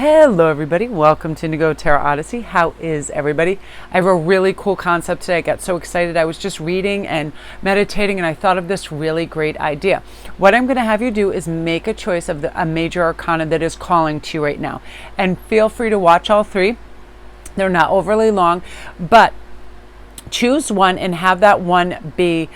Hello everybody, welcome to Instantgo Tarot Odyssey. How is everybody? I have a really cool concept today. I got so excited. I was just reading and meditating and I thought of this really great idea. What I'm going to have you do is make a choice of a major arcana that is calling to you right now. And feel free to watch all three. They're not overly long, but choose one and have that one be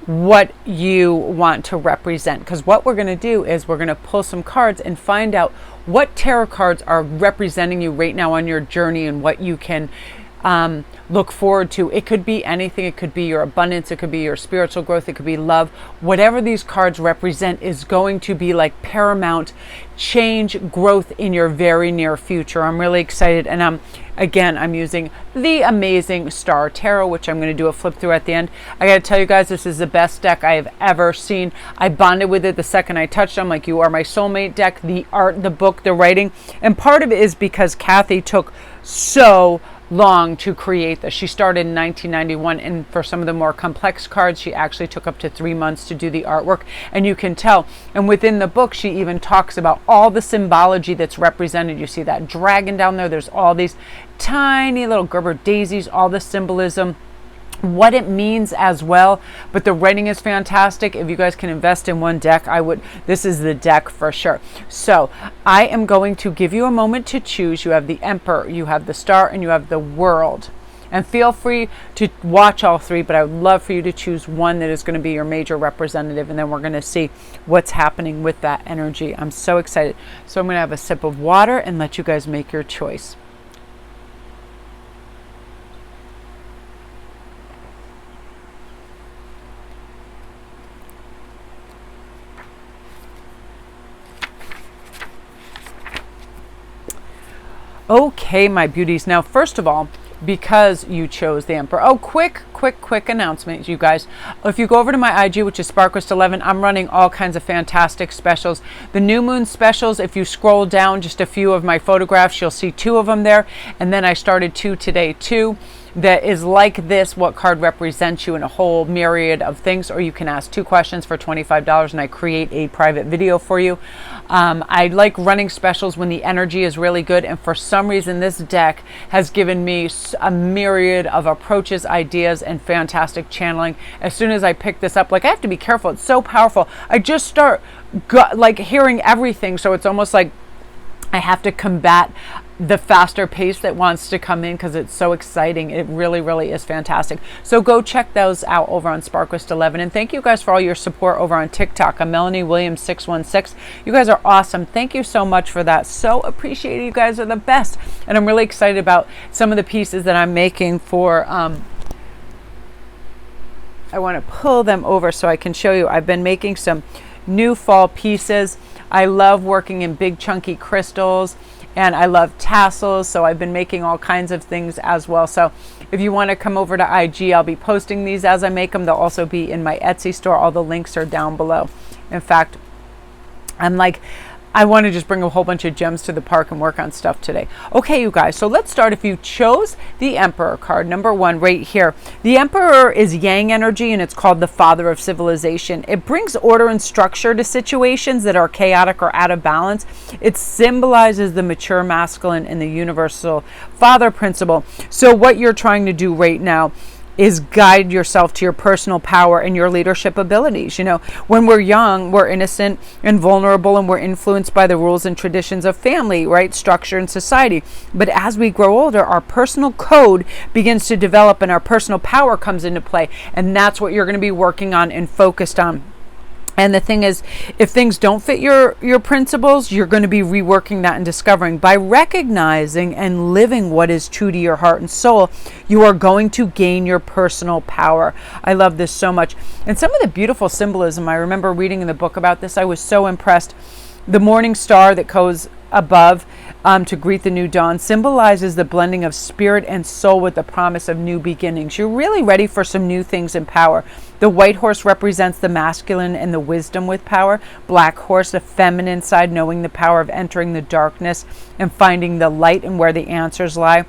what you want to represent, because what we're going to do is we're going to pull some cards and find out what tarot cards are representing you right now on your journey and what you can look forward to. It could be anything. It could be your abundance. It could be your spiritual growth. It could be love. Whatever these cards represent is going to be like paramount change, growth in your very near future. I'm really excited. And again, I'm using the amazing Star Tarot, which I'm going to do a flip through at the end. I got to tell you guys, this is the best deck I have ever seen. I bonded with it the second I touched it. I'm like, you are my soulmate deck. The art, the book, the writing. And part of it is because Kathy took so long to create this. She started in 1991, and for some of the more complex cards, she actually took up to 3 months to do the artwork, and you can tell. And within the book, she even talks about all the symbology that's represented. You see that dragon down there. There's all these tiny little Gerber daisies, all the symbolism, what it means as well. But the writing is fantastic. If you guys can invest in one deck, I would. This is the deck for sure. So I am going to give you a moment to choose. You have the Emperor, you have the Star, and you have the World. And feel free to watch all three, but I would love for you to choose one that is going to be your major representative, and then we're going to see what's happening with that energy. I'm so excited. So I'm going to have a sip of water and let you guys make your choice. Okay, my beauties. Now, first of all, because you chose the Emperor. Oh, quick announcement, you guys. If you go over to my IG, which is SparKrist 11, I'm running all kinds of fantastic specials. The new moon specials, if you scroll down just a few of my photographs, you'll see 2 of them there. And then I started 2 today too. That is like this, what card represents you in a whole myriad of things, or you can ask 2 questions for $25 and I create a private video for you. I like running specials when the energy is really good, and for some reason this deck has given me a myriad of approaches, ideas, and fantastic channeling. As soon as I pick this up, like, I have to be careful, it's so powerful. I just start like hearing everything, so it's almost like I have to combat the faster pace that wants to come in because it's so exciting. It really, really is fantastic. So go check those out over on SparKrist 11. And thank you guys for all your support over on TikTok. I'm Melanie Williams 616. You guys are awesome. Thank you so much for that. So appreciated. You guys are the best. And I'm really excited about some of the pieces that I'm making for I want to pull them over so I can show you. I've been making some new fall pieces. I love working in big chunky crystals, and I love tassels, so I've been making all kinds of things as well. So if you want to come over to IG, I'll be posting these as I make them. They'll also be in my Etsy store. All the links are down below. In fact, I want to just bring a whole bunch of gems to the park and work on stuff today. Okay, you guys, so let's start. If you chose the Emperor card, number 1 right here. The Emperor is yang energy, and it's called the father of civilization. It brings order and structure to situations that are chaotic or out of balance. It symbolizes the mature masculine and the universal father principle. So what you're trying to do right now is guide yourself to your personal power and your leadership abilities. You know, when we're young, we're innocent and vulnerable, and we're influenced by the rules and traditions of family, right? Structure and society. But as we grow older, our personal code begins to develop and our personal power comes into play. And that's what you're going to be working on and focused on. And the thing is, if things don't fit your principles, you're going to be reworking that and discovering. By recognizing and living what is true to your heart and soul, you are going to gain your personal power. I love this so much. And some of the beautiful symbolism, I remember reading in the book about this, I was so impressed. The morning star that goes above to greet the new dawn symbolizes the blending of spirit and soul with the promise of new beginnings. You're really ready for some new things in power. The white horse represents the masculine and the wisdom with power. Black horse, the feminine side, knowing the power of entering the darkness and finding the light and where the answers lie.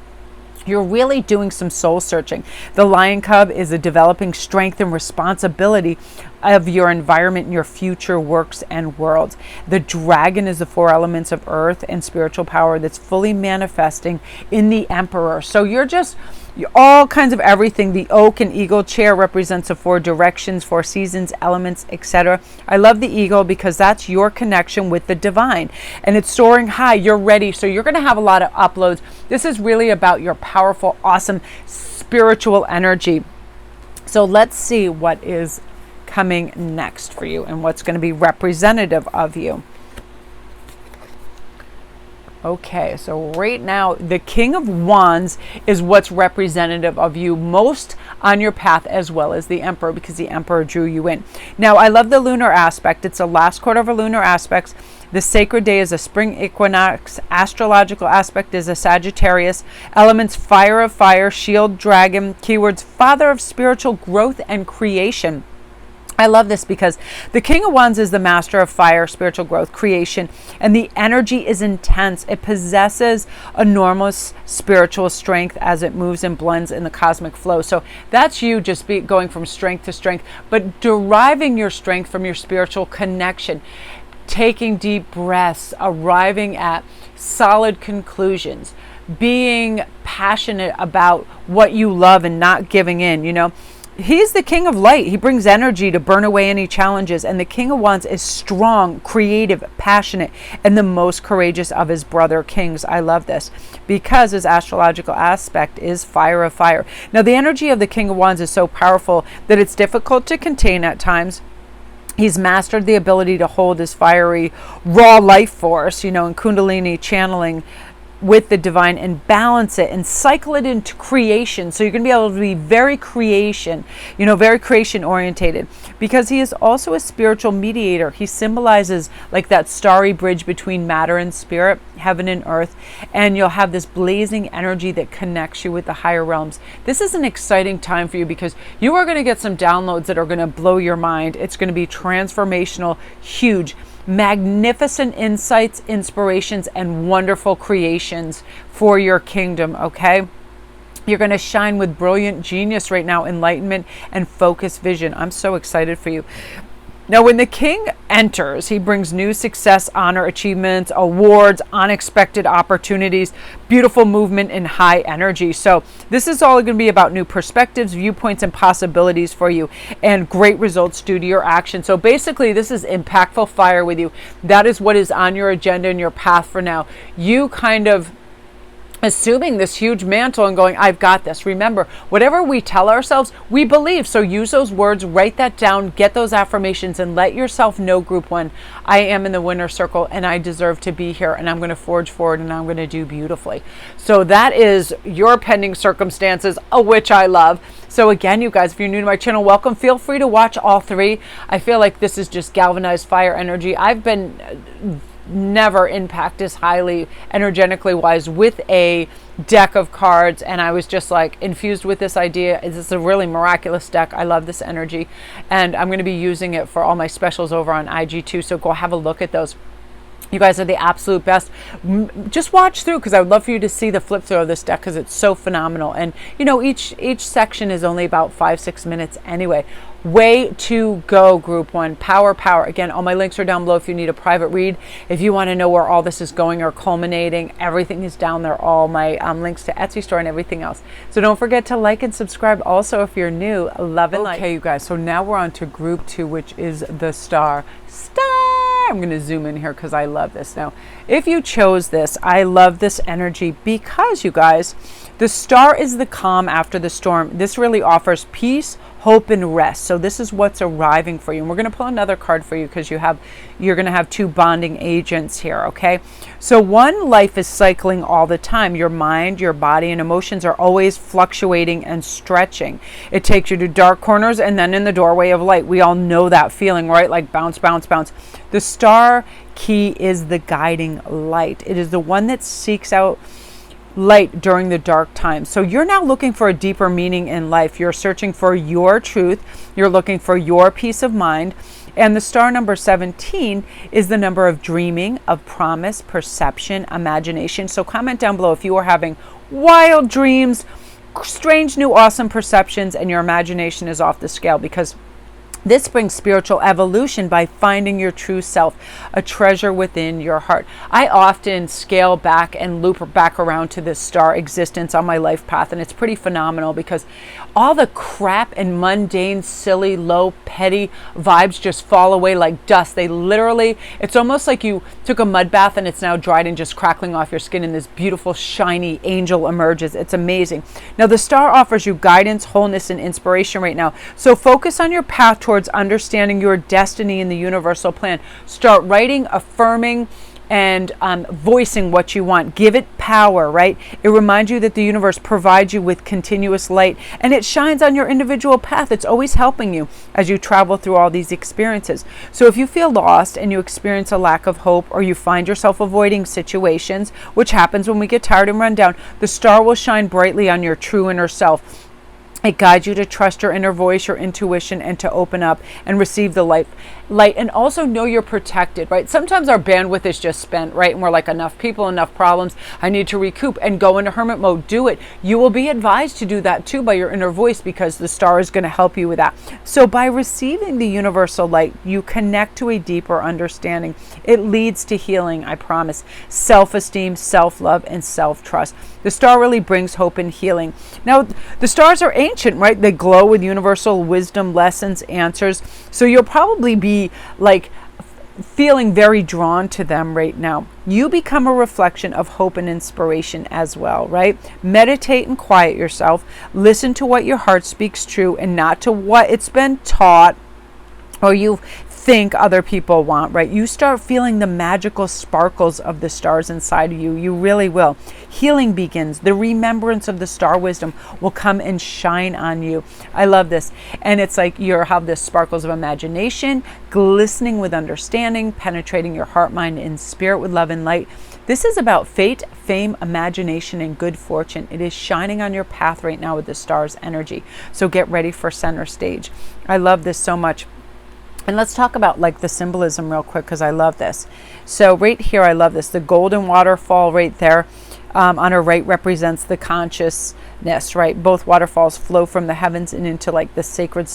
You're really doing some soul searching. The lion cub is a developing strength and responsibility of your environment and your future works and worlds. The dragon is the 4 elements of earth and spiritual power that's fully manifesting in the emperor. So you're all kinds of everything. The oak and eagle chair represents the 4 directions, 4 seasons, elements, etc. I love the eagle because that's your connection with the divine, and it's soaring high. You're ready. So you're going to have a lot of uploads. This is really about your powerful, awesome spiritual energy. So let's see what is coming next for you and what's going to be representative of you. Okay, so right now the King of Wands is what's representative of you most on your path, as well as the Emperor, because the Emperor drew you in. Now, I love the lunar aspect. It's the last quarter of a lunar aspects. The sacred day is a spring equinox. Astrological aspect is a Sagittarius. Elements: fire of fire, shield, dragon. Keywords: father of spiritual growth and creation. I love this because the King of Wands is the master of fire, spiritual growth, creation, and the energy is intense. It possesses enormous spiritual strength as it moves and blends in the cosmic flow. So that's you just going from strength to strength, but deriving your strength from your spiritual connection, taking deep breaths, arriving at solid conclusions, being passionate about what you love and not giving in, you know. He's the king of light. He brings energy to burn away any challenges. And the King of Wands is strong, creative, passionate, and the most courageous of his brother kings. I love this because his astrological aspect is fire of fire. Now, the energy of the King of Wands is so powerful that it's difficult to contain at times. He's mastered the ability to hold his fiery, raw life force, you know, in Kundalini channeling with the divine and balance it and cycle it into creation. So you're going to be able to be very creation orientated, because he is also a spiritual mediator. He symbolizes like that starry bridge between matter and spirit, heaven and earth, and you'll have this blazing energy that connects you with the higher realms. This is an exciting time for you because you are going to get some downloads that are going to blow your mind. It's going to be transformational, huge, magnificent insights, inspirations, and wonderful creations for your kingdom, okay? You're going to shine with brilliant genius right now, enlightenment, and focused vision. I'm so excited for you. Now, when the king enters, he brings new success, honor, achievements, awards, unexpected opportunities, beautiful movement, and high energy. So this is all going to be about new perspectives, viewpoints, and possibilities for you, and great results due to your action. So basically, this is impactful fire with you. That is what is on your agenda and your path for now. You kind of assuming this huge mantle and going, I've got this. Remember, whatever we tell ourselves, we believe. So use those words, write that down, get those affirmations, and let yourself know, group one, I am in the winner's circle and I deserve to be here, and I'm going to forge forward and I'm going to do beautifully. So that is your pending circumstances, which I love. So again, you guys, if you're new to my channel, welcome. Feel free to watch all 3. I feel like this is just galvanized fire energy. I've been never impact as highly energetically wise with a deck of cards, and I was just like infused with this idea. This is a really miraculous deck. I love this energy, and I'm going to be using it for all my specials over on IG too, so go have a look at those. You guys are the absolute best. Just watch through, because I would love for you to see the flip through of this deck, because it's so phenomenal. And you know, each section is only about 5-6 minutes anyway. Way to go, group one. Power, power. Again, all my links are down below if you need a private read. If you want to know where all this is going or culminating, everything is down there. All my links to Etsy store and everything else. So don't forget to like and subscribe also if you're new. Love and like. Okay, you guys. So now we're on to group 2, which is the star. I'm going to zoom in here because I love this. Now, if you chose this, I love this energy because, you guys, the star is the calm after the storm. This really offers peace, hope, and rest. So this is what's arriving for you. And we're going to pull another card for you because you're going to have 2 bonding agents here, okay? So one, life is cycling all the time. Your mind, your body, and emotions are always fluctuating and stretching. It takes you to dark corners and then in the doorway of light. We all know that feeling, right? Like bounce, bounce, bounce. The star key is the guiding light. It is the one that seeks out light during the dark times. So you're now looking for a deeper meaning in life. You're searching for your truth. You're looking for your peace of mind. And the star number 17 is the number of dreaming, of promise, perception, imagination. So comment down below if you are having wild dreams, strange, new, awesome perceptions, and your imagination is off the scale, because This brings spiritual evolution by finding your true self, a treasure within your heart. I often scale back and loop back around to this star existence on my life path, and it's pretty phenomenal because all the crap and mundane, silly, low, petty vibes just fall away like dust. They literally, it's almost like you took a mud bath and it's now dried and just crackling off your skin, and this beautiful, shiny angel emerges. It's amazing. Now, the star offers you guidance, wholeness, and inspiration right now. So focus on your path towards understanding your destiny in the universal plan. Start writing, affirming, and voicing what you want. Give it power, right? It reminds you that the universe provides you with continuous light, and it shines on your individual path. It's always helping you as you travel through all these experiences. So if you feel lost and you experience a lack of hope, or you find yourself avoiding situations, which happens when we get tired and run down, the star will shine brightly on your true inner self. It guides you to trust your inner voice, your intuition, and to open up and receive the light, and also know you're protected, right? Sometimes our bandwidth is just spent, right? And we're like, enough people, enough problems. I need to recoup and go into hermit mode. Do it. You will be advised to do that too by your inner voice, because the star is going to help you with that. So by receiving the universal light, you connect to a deeper understanding. It leads to healing, I promise. Self-esteem, self-love, and self-trust. The star really brings hope and healing. Now, the stars are ancient, right? They glow with universal wisdom, lessons, answers. So you'll probably be like feeling very drawn to them right now. You become a reflection of hope and inspiration as well, right? Meditate and quiet yourself. Listen to what your heart speaks true, and not to what it's been taught or you think other people want, right? You start feeling the magical sparkles of the stars inside of you. You really will. Healing begins. The remembrance of the star wisdom will come and shine on you. I love this. And it's like you have this sparkles of imagination, glistening with understanding, penetrating your heart, mind, and spirit with love and light. This is about fate, fame, imagination, and good fortune. It is shining on your path right now with the star's energy. So get ready for center stage. I love this so much. And let's talk about like the symbolism real quick, because I love this. So right here, I love this. The golden waterfall right there on her right represents the consciousness, right? Both waterfalls flow from the heavens and into like the sacred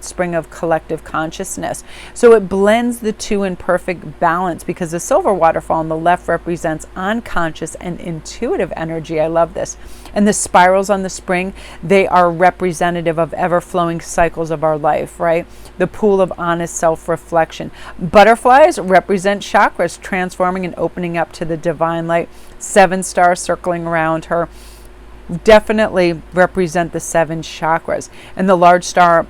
spring of collective consciousness. So it blends the two in perfect balance, because the silver waterfall on the left represents unconscious and intuitive energy. I love this. And the spirals on the spring, they are representative of ever-flowing cycles of our life, right? The pool of honest self-reflection. Butterflies represent chakras, transforming and opening up to the divine light. 7 stars circling around her definitely represent the 7 chakras. And the large star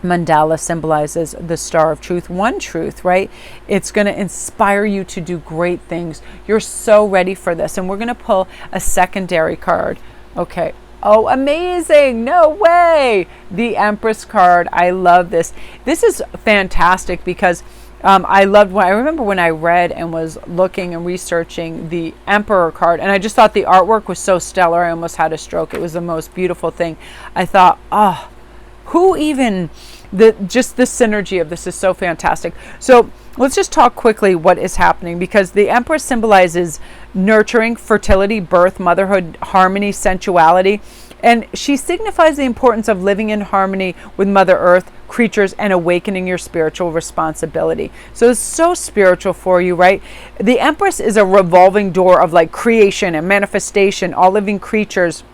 mandala symbolizes the star of truth, one truth, right? It's going to inspire you to do great things. You're so ready for this. And we're going to pull a secondary card. Okay. Oh, amazing. No way. The Empress card. I love this. This is fantastic because I remember when I read and was looking and researching the Emperor card, and I just thought the artwork was so stellar. I almost had a stroke. It was the most beautiful thing. I thought, oh, who even, just the synergy of this is so fantastic. So let's just talk quickly what is happening, because the Empress symbolizes nurturing, fertility, birth, motherhood, harmony, sensuality. And she signifies the importance of living in harmony with Mother Earth, creatures, and awakening your spiritual responsibility. So it's so spiritual for you, right? The Empress is a revolving door of like creation and manifestation, all living creatures.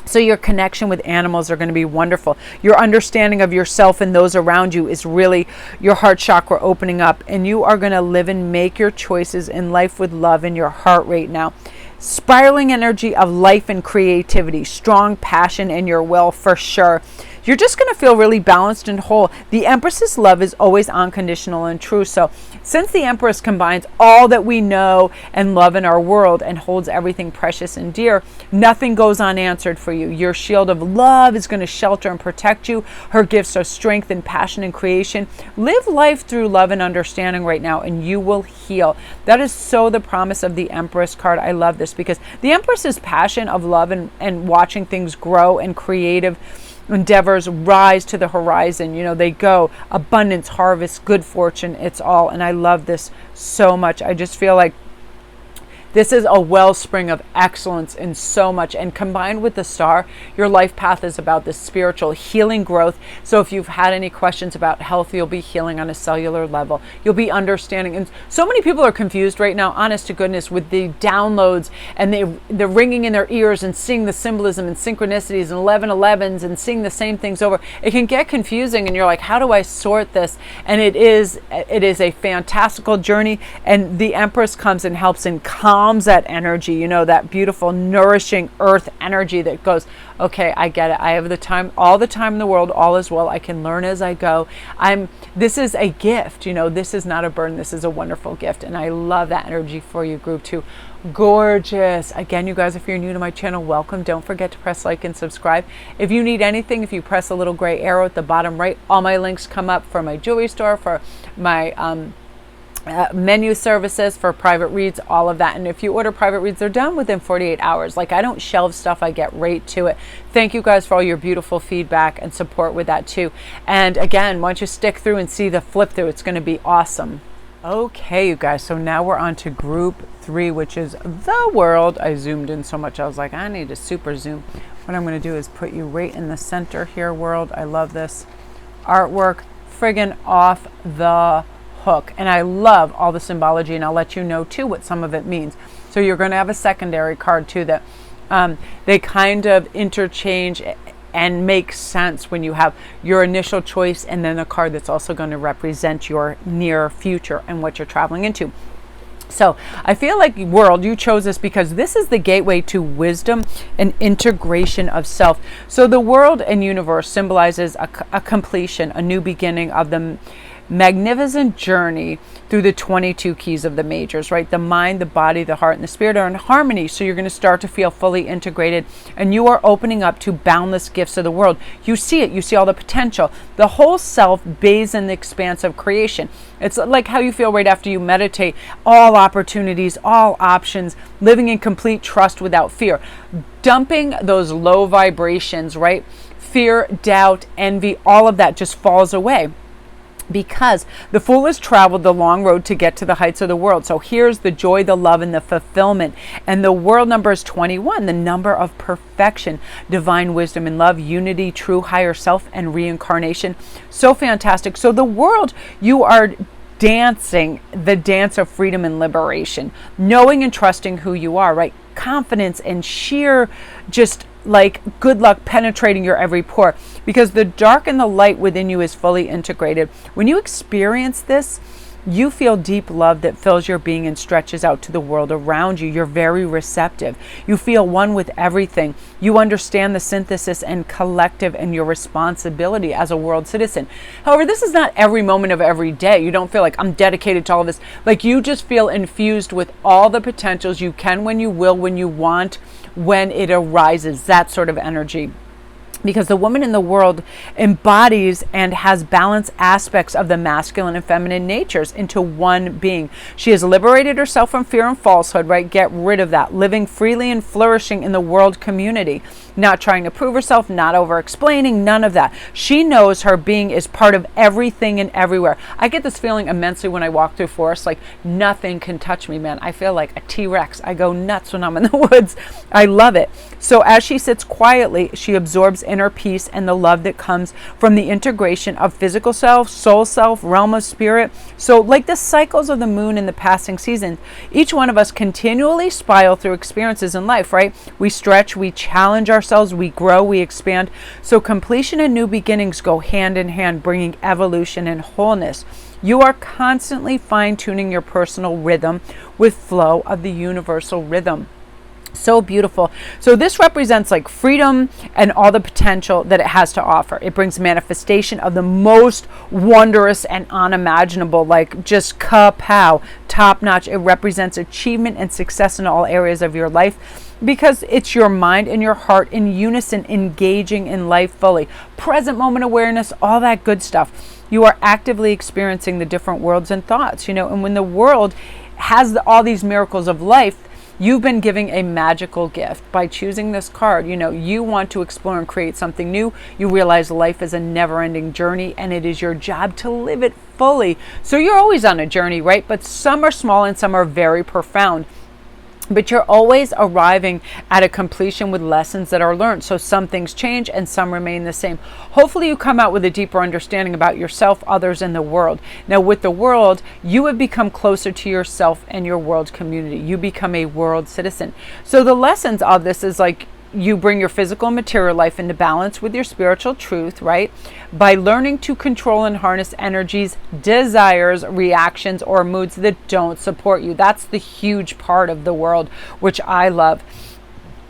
So your connection with animals are going to be wonderful. Your understanding of yourself and those around you is really your heart chakra opening up, and you are going to live and make your choices in life with love in your heart right now. Spiraling energy of life and creativity, strong passion in your will for sure. You're just going to feel really balanced and whole. The Empress's love is always unconditional and true. So since the Empress combines all that we know and love in our world and holds everything precious and dear, nothing goes unanswered for you. Your shield of love is going to shelter and protect you. Her gifts are strength and passion and creation. Live life through love and understanding right now, and you will heal. That is so the promise of the Empress card. I love this because the Empress's passion of love and watching things grow and creative endeavors rise to the horizon. You know, they go abundance, harvest, good fortune, it's all. And I love this so much. I just feel like This is a wellspring of excellence in so much. And combined with the star, your life path is about this spiritual healing growth. So if you've had any questions about health, you'll be healing on a cellular level. You'll be understanding. And so many people are confused right now, honest to goodness, with the downloads and the ringing in their ears and seeing the symbolism and synchronicities and 1111s and seeing the same things over. It can get confusing, and you're like, how do I sort this? And it is a fantastical journey, and the Empress comes and helps and calms that energy, you know, that beautiful nourishing earth energy that goes, okay, I get it. I have the time, all the time in the world, all is well. I can learn as I go. This is a gift, you know, this is not a burden. This is a wonderful gift. And I love that energy for you, group 2. Gorgeous. Again, you guys, if you're new to my channel, welcome. Don't forget to press like and subscribe. If you need anything, if you press a little gray arrow at the bottom right, all my links come up for my jewelry store, for my menu services, for private reads, all of that. And if you order private reads, they're done within 48 hours. Like, I don't shelve stuff, I get right to it. Thank you guys for all your beautiful feedback and support with that too. And again, once you stick through and see the flip through, it's going to be awesome. Okay, you guys, so now we're on to group 3, which is the world. I zoomed in so much, I was like, I need to super zoom. What I'm going to do is put you right in the center here, world. I love this artwork, friggin' off the hook. And I love all the symbology, and I'll let you know too what some of it means. So you're going to have a secondary card too that they kind of interchange and make sense when you have your initial choice and then a card that's also going to represent your near future and what you're traveling into. So I feel like, world, you chose this because this is the gateway to wisdom and integration of self. So the world and universe symbolizes a completion, a new beginning of the magnificent journey through the 22 keys of the majors, right? The mind, the body, the heart, and the spirit are in harmony. So you're going to start to feel fully integrated, and you are opening up to boundless gifts of the world. You see it. You see all the potential. The whole self bathes in the expanse of creation. It's like how you feel right after you meditate. All opportunities, all options, living in complete trust without fear. Dumping those low vibrations, right? Fear, doubt, envy, all of that just falls away. Because the fool has traveled the long road to get to the heights of the world. So here's the joy, the love, and the fulfillment. And the world number is 21, the number of perfection, divine wisdom and love, unity, true higher self, and reincarnation. So fantastic. So the world, you are dancing the dance of freedom and liberation, knowing and trusting who you are, right? Confidence and sheer just like good luck penetrating your every pore, because the dark and the light within you is fully integrated. When you experience this, you feel deep love that fills your being and stretches out to the world around you. You're very receptive. You feel one with everything. You understand the synthesis and collective and your responsibility as a world citizen. However, this is not every moment of every day. You don't feel like I'm dedicated to all of this. Like, you just feel infused with all the potentials. You can when you will, when you want, when it arises, that sort of energy. Because the woman in the world embodies and has balanced aspects of the masculine and feminine natures into one being. She has liberated herself from fear and falsehood, right? Get rid of that. Living freely and flourishing in the world community. Not trying to prove herself, not over-explaining, none of that. She knows her being is part of everything and everywhere. I get this feeling immensely when I walk through forests, like nothing can touch me, man. I feel like a T-Rex. I go nuts when I'm in the woods. I love it. So as she sits quietly, she absorbs inner peace and the love that comes from the integration of physical self, soul self, realm of spirit. So like the cycles of the moon in the passing seasons, each one of us continually spiral through experiences in life, right? We stretch, we challenge ourselves, we grow, we expand. So completion and new beginnings go hand in hand, bringing evolution and wholeness. You are constantly fine-tuning your personal rhythm with flow of the universal rhythm. So beautiful. So this represents like freedom and all the potential that it has to offer. It brings manifestation of the most wondrous and unimaginable, like just kapow, top notch. It represents achievement and success in all areas of your life, because it's your mind and your heart in unison, engaging in life fully. Present moment awareness, all that good stuff. You are actively experiencing the different worlds and thoughts, you know, and when the world has all these miracles of life, you've been giving a magical gift by choosing this card. You know, you want to explore and create something new. You realize life is a never-ending journey, and it is your job to live it fully. So you're always on a journey, right? But some are small and some are very profound. But you're always arriving at a completion with lessons that are learned. So some things change and some remain the same. Hopefully you come out with a deeper understanding about yourself, others, and the world. Now with the world, you have become closer to yourself and your world community. You become a world citizen. So the lessons of this is like, you bring your physical and material life into balance with your spiritual truth, right? By learning to control and harness energies, desires, reactions, or moods that don't support you. That's the huge part of the world, which I love.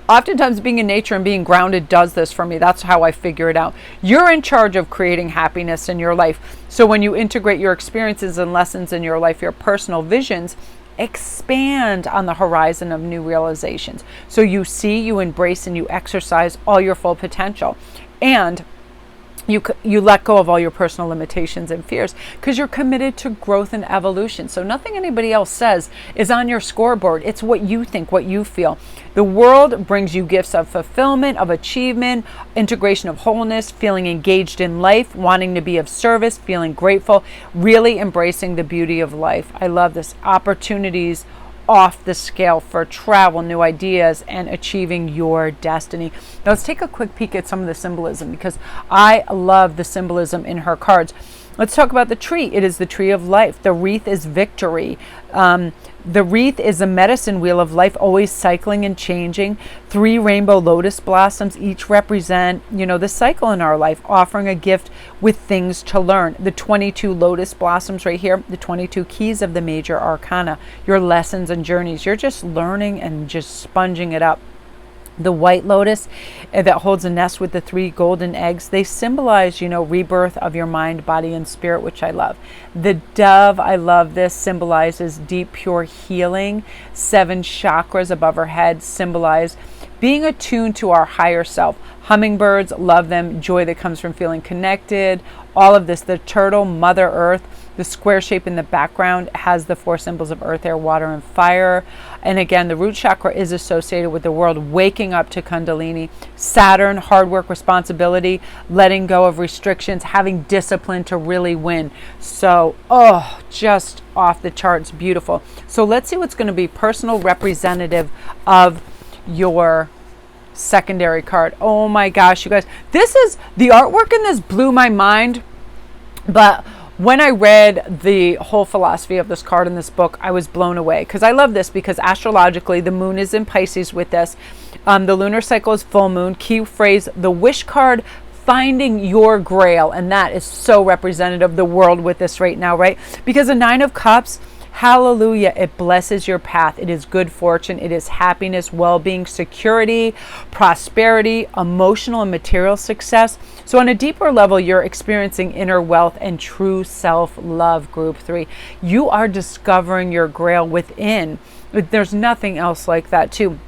Oftentimes being in nature and being grounded does this for me. That's how I figure it out. You're in charge of creating happiness in your life. So when you integrate your experiences and lessons in your life, your personal visions expand on the horizon of new realizations. So you see, you embrace, and you exercise all your full potential. And you let go of all your personal limitations and fears because you're committed to growth and evolution. So nothing anybody else says is on your scoreboard. It's what you think, what you feel. The world brings you gifts of fulfillment, of achievement, integration of wholeness, feeling engaged in life, wanting to be of service, feeling grateful, really embracing the beauty of life. I love this. Opportunities off the scale for travel, new ideas, and achieving your destiny. Now let's take a quick peek at some of the symbolism because I love the symbolism in her cards. Let's talk about the tree. It is the tree of life. The wreath is victory. The wreath is a medicine wheel of life, always cycling and changing. 3 rainbow lotus blossoms each represent, the cycle in our life, offering a gift with things to learn. The 22 lotus blossoms right here, the 22 keys of the major arcana, your lessons and journeys. You're just learning and just sponging it up. The white lotus that holds a nest with the 3 golden eggs, they symbolize, rebirth of your mind, body, and spirit, which I love. The dove, I love this, symbolizes deep, pure healing. 7 chakras above her head symbolize being attuned to our higher self. Hummingbirds, love them. Joy that comes from feeling connected. All of this. The turtle, Mother Earth. The square shape in the background has the 4 symbols of earth, air, water, and fire. And again, the root chakra is associated with the world waking up to Kundalini. Saturn, hard work, responsibility, letting go of restrictions, having discipline to really win. So, just off the charts, beautiful. So let's see what's going to be personal representative of your secondary card. Oh my gosh, you guys. This is, the artwork in this blew my mind, but when I read the whole philosophy of this card in this book, I was blown away because I love this because astrologically the moon is in Pisces with this. The lunar cycle is full moon. Key phrase, the wish card, finding your grail. And that is so representative of the world with this right now, right? Because the 9 of Cups, hallelujah, it blesses your path. It is good fortune. It is happiness, well-being, security, prosperity, emotional and material success. So on a deeper level, you're experiencing inner wealth and true self-love, group 3. You are discovering your grail within. There's nothing else like that too.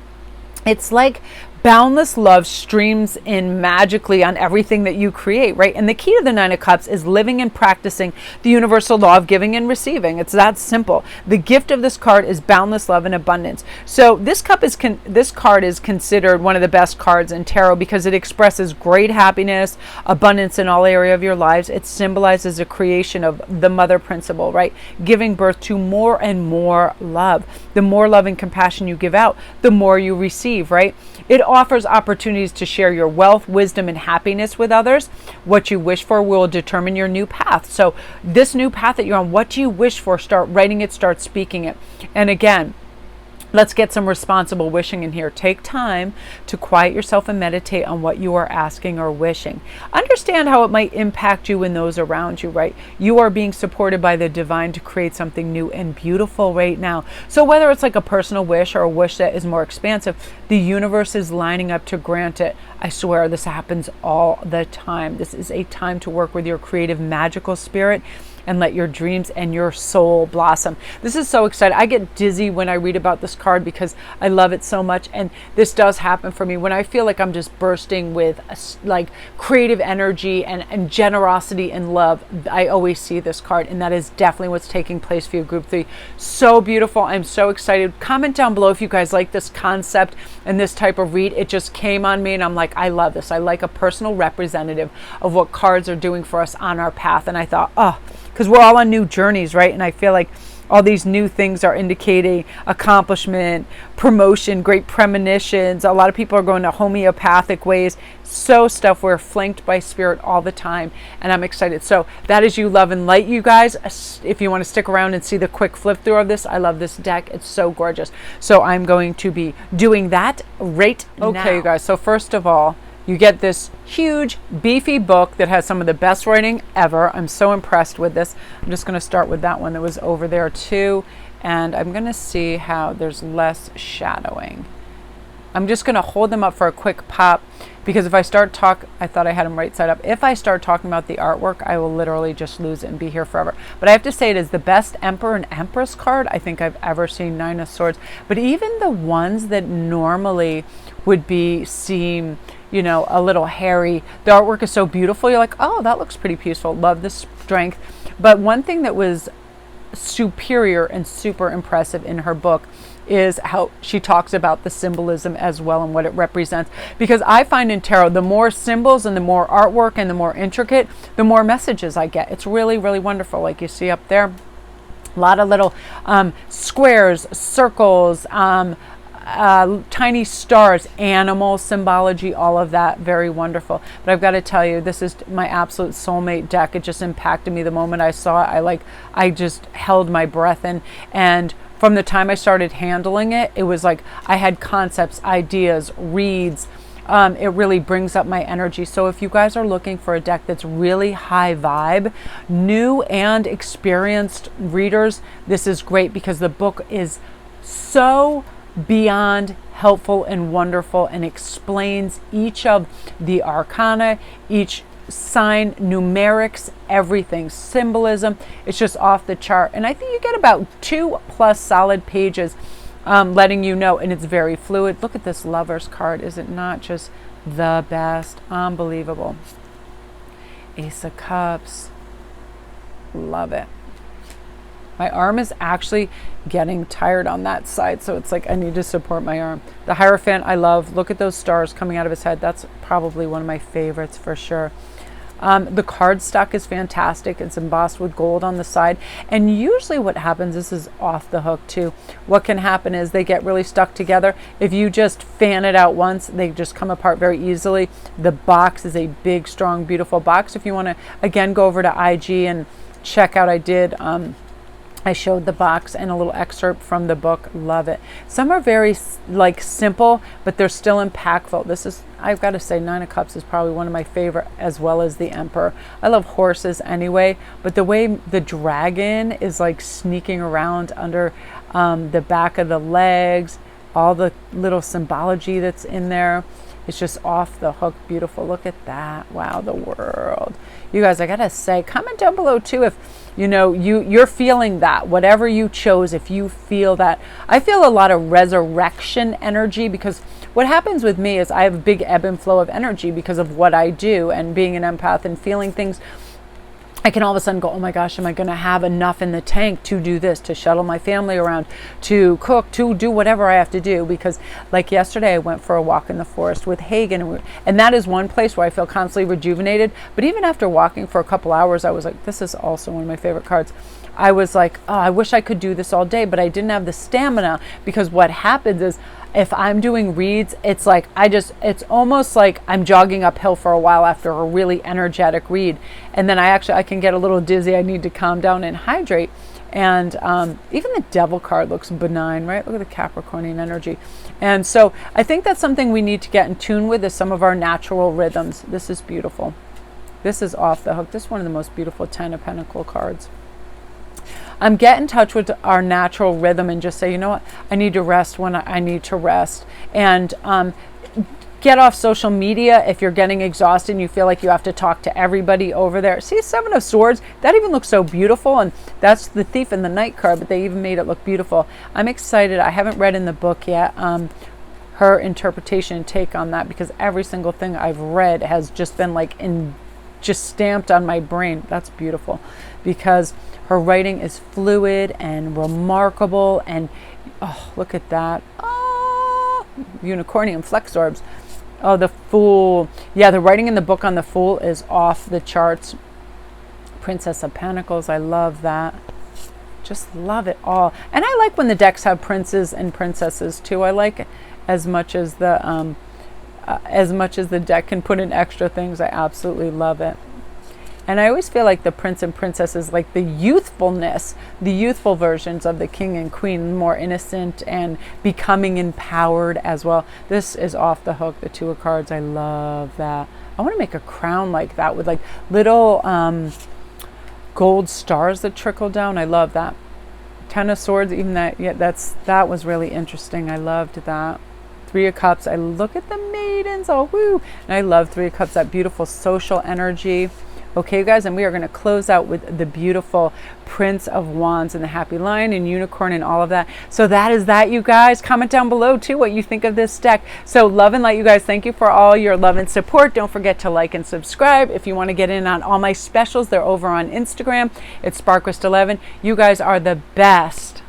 It's like boundless love streams in magically on everything that you create, right? And the key to the 9 of Cups is living and practicing the universal law of giving and receiving. It's that simple. The gift of this card is boundless love and abundance. So this card is considered one of the best cards in tarot because it expresses great happiness, abundance in all area of your lives. It symbolizes a creation of the mother principle, right? Giving birth to more and more love. The more love and compassion you give out, the more you receive, right? It offers opportunities to share your wealth, wisdom, and happiness with others. What you wish for will determine your new path. So this new path that you're on, what do you wish for? Start writing it, start speaking it. And again, let's get some responsible wishing in here. Take time to quiet yourself and meditate on what you are asking or wishing. Understand how it might impact you and those around you, right? You are being supported by the divine to create something new and beautiful right now. So whether it's like a personal wish or a wish that is more expansive, the universe is lining up to grant it. I swear this happens all the time. This is a time to work with your creative, magical spirit and let your dreams and your soul blossom. This is so exciting. I get dizzy when I read about this card because I love it so much. And this does happen for me when I feel like I'm just bursting with like creative energy and generosity and love. I always see this card, and that is definitely what's taking place for you, group 3. So beautiful. I'm so excited. Comment down below if you guys like this concept and this type of read. It just came on me and I'm like, I love this. I like a personal representative of what cards are doing for us on our path. And I thought, because we're all on new journeys, right? And I feel like all these new things are indicating accomplishment, promotion, great premonitions. A lot of people are going to homeopathic ways. So stuff, we're flanked by spirit all the time, and I'm excited. So that is You, Love, and Light, you guys. If you want to stick around and see the quick flip through of this, I love this deck. It's so gorgeous. So I'm going to be doing that right now. Okay, you guys. So first of all, you get this huge, beefy book that has some of the best writing ever. I'm so impressed with this. I'm just going to start with that one that was over there too. And I'm going to see how there's less shadowing. I'm just going to hold them up for a quick pop, because if I start I thought I had them right side up. If I start talking about the artwork, I will literally just lose it and be here forever. But I have to say, it is the best Emperor and Empress card I think I've ever seen. Nine of Swords. But even the ones that normally would seem, you know, a little hairy, the artwork is so beautiful. You're like, oh, that looks pretty peaceful. Love the strength. But one thing that was superior and super impressive in her book is how she talks about the symbolism as well and what it represents. Because I find in tarot, the more symbols and the more artwork and the more intricate, the more messages I get. It's really, really wonderful. Like you see up there, a lot of little squares, circles, tiny stars, animal symbology, all of that, very wonderful. But I've got to tell you, this is my absolute soulmate deck. It just impacted me the moment I saw it. I just held my breath in, and from the time I started handling it, it was like I had concepts, ideas, reads. It really brings up my energy. So if you guys are looking for a deck that's really high vibe, new and experienced readers, this is great, because the book is so beyond helpful and wonderful, and explains each of the arcana, each sign, numerics, everything, symbolism. It's just off the chart. And I think you get about 2+ solid pages letting you know, and it's very fluid. Look at this Lover's card. Is it not just the best? Unbelievable. Ace of Cups. Love it. My arm is actually getting tired on that side, so it's like I need to support my arm. The Hierophant I love. Look at those stars coming out of his head. That's probably one of my favorites for sure. The cardstock is fantastic. It's embossed with gold on the side. And usually what happens, this is off the hook too, what can happen is they get really stuck together. If you just fan it out once, they just come apart very easily. The box is a big, strong, beautiful box. If you want to, again, go over to IG and check out, I showed the box and a little excerpt from the book. Love it. Some are very simple, but they're still impactful. This is, I've got to say, Nine of Cups is probably one of my favorite, as well as the Emperor. I love horses anyway, but the way the dragon is like sneaking around under the back of the legs, all the little symbology that's in there, it's just off the hook beautiful. Look at that. Wow, the world. You guys, I gotta say, comment down below too if you're feeling that, whatever you chose, if you feel that. I feel a lot of resurrection energy, because what happens with me is I have a big ebb and flow of energy because of what I do, and being an empath and feeling things. I can all of a sudden go, oh my gosh, am I going to have enough in the tank to do this, to shuttle my family around, to cook, to do whatever I have to do? Because like yesterday, I went for a walk in the forest with Hagen, and that is one place where I feel constantly rejuvenated. But even after walking for a couple hours, I was like, this is also one of my favorite cards. I was like, oh, I wish I could do this all day, but I didn't have the stamina, because what happens is, if I'm doing reads, it's like it's almost like I'm jogging uphill for a while after a really energetic read, and then I can get a little dizzy. I need to calm down and hydrate. And even the Devil card looks benign, right? Look at the Capricornian energy. And so I think that's something we need to get in tune with, is some of our natural rhythms. This is beautiful. This is off the hook. This is one of the most beautiful 10 of Pentacles cards. Get in touch with our natural rhythm and just say, you know what, I need to rest when I need to rest. And get off social media if you're getting exhausted and you feel like you have to talk to everybody over there. See, Seven of Swords, that even looks so beautiful, and that's the Thief and the Knight card, but they even made it look beautiful. I'm excited. I haven't read in the book yet her interpretation and take on that, because every single thing I've read has just been just stamped on my brain. That's beautiful, because her writing is fluid and remarkable. And oh, look at that. Oh, unicornium flex orbs. Oh, the Fool. Yeah, the writing in the book on the Fool is off the charts. Princess of Pentacles. I love that. Just love it all. And I like when the decks have princes and princesses too. I like it as much as the deck can put in extra things. I absolutely love it. And I always feel like the prince and princess is like the youthfulness, the youthful versions of the king and queen, more innocent and becoming empowered as well. This is off the hook, the Two of Cards. I love that. I want to make a crown like that with like little gold stars that trickle down. I love that. Ten of Swords, even that, yeah, that was really interesting. I loved that. Three of Cups. I look at the maidens. Oh, woo. And I love Three of Cups, that beautiful social energy. Okay, you guys, and we are going to close out with the beautiful Prince of Wands and the Happy Lion and Unicorn and all of that. So that is that, you guys. Comment down below, too, what you think of this deck. So love and light, you guys. Thank you for all your love and support. Don't forget to like and subscribe. If you want to get in on all my specials, they're over on Instagram. It's SparKrist11. You guys are the best.